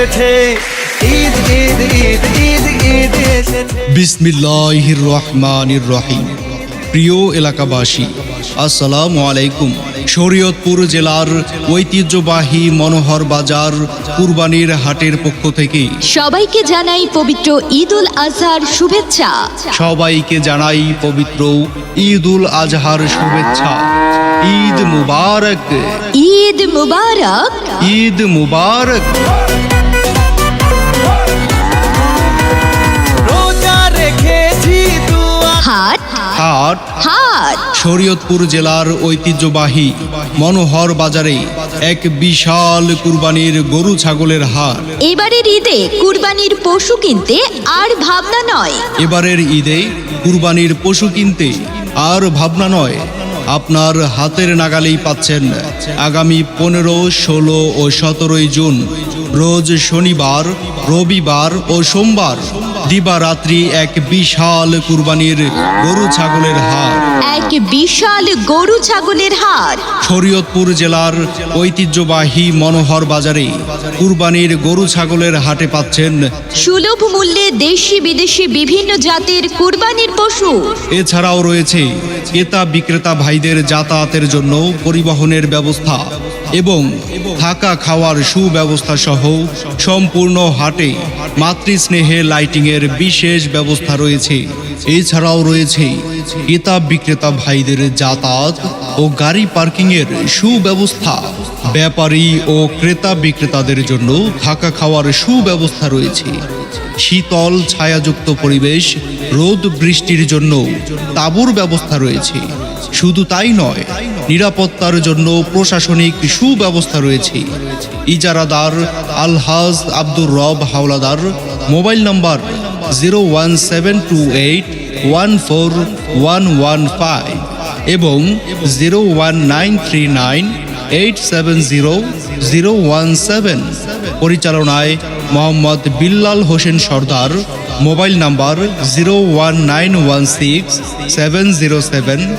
এসেছে, ঈদ ঈদ ঈদ ঈদ ঈদ এসেছে। বিসমিল্লাহির রহমানির রহিম। প্রিয় এলাকাবাসী, আসসালামু আলাইকুম। শরীয়তপুর জেলার ঐতিহ্যবাহী মনোহর বাজার কুরবানির হাটের পক্ষ থেকে সবাইকে জানাই পবিত্র ঈদুল আজহার শুভেচ্ছা। সবাইকে জানাই পবিত্র ঈদুল আজহার শুভেচ্ছা। ঈদ মুবারক, ঈদ মুবারক, ঈদ মুবারক। রোজা রেখেছি দুয়া। হাট হাট হাট শরীয়তপুর জেলার ঐতিহ্যবাহী মনোহর বাজারে এক বিশাল কুরবানির গরু ছাগলের হাট। এবারের ঈদে কুরবানির পশু কিনতে আর ভাবনা নয়। এবারের ঈদে কুরবানির পশু কিনতে আর ভাবনা নয়, আপনার হাতের নাগালেই পাচ্ছেন। আগামী 15, 16 ও 17 জুন রোজ শনিবার, রবিবার ও সোমবার দিবারাত্রি এক বিশাল কুরবানির গরু ছাগলের হাট। এক বিশাল গরু ছাগলের হাট শরীয়তপুর জেলার ঐতিহ্যবাহী মনোহর বাজারে কুরবানির গরু ছাগলের হাটে পাচ্ছেন সুলভ মূল্যে দেশি বিদেশি বিভিন্ন জাতের কুরবানির পশু। এছাড়াও রয়েছে ক্রেতা বিক্রেতা ভাইদের যাতায়াতের জন্য পরিবহনের ব্যবস্থা এবং থাকা খাওয়ার সুব্যবস্থা সহ সম্পূর্ণ হাটে মাতৃস্নেহে লাইটিংয়ের বিশেষ ব্যবস্থা রয়েছে। এছাড়াও রয়েছে ক্রেতা বিক্রেতা ভাইদের যাতায়াত ও গাড়ি পার্কিংয়ের সুব্যবস্থা। ব্যাপারী ও ক্রেতা বিক্রেতাদের জন্য থাকা খাওয়ার সুব্যবস্থা রয়েছে। শীতল ছায়াযুক্ত পরিবেশ, রোদ বৃষ্টির জন্য তাঁবুর ব্যবস্থা রয়েছে। শুধু তাই নয়, নিরাপত্তার জন্য প্রশাসনিক সুব্যবস্থা রয়েছে। ইজারাদার আলহাজ আব্দুর রব হাওলাদার, মোবাইল নম্বর 01728141115 এবং 01939870017। পরিচালনায় মোহাম্মদ বিল্লাল হোসেন সর্দার, মোবাইল নম্বর 019167007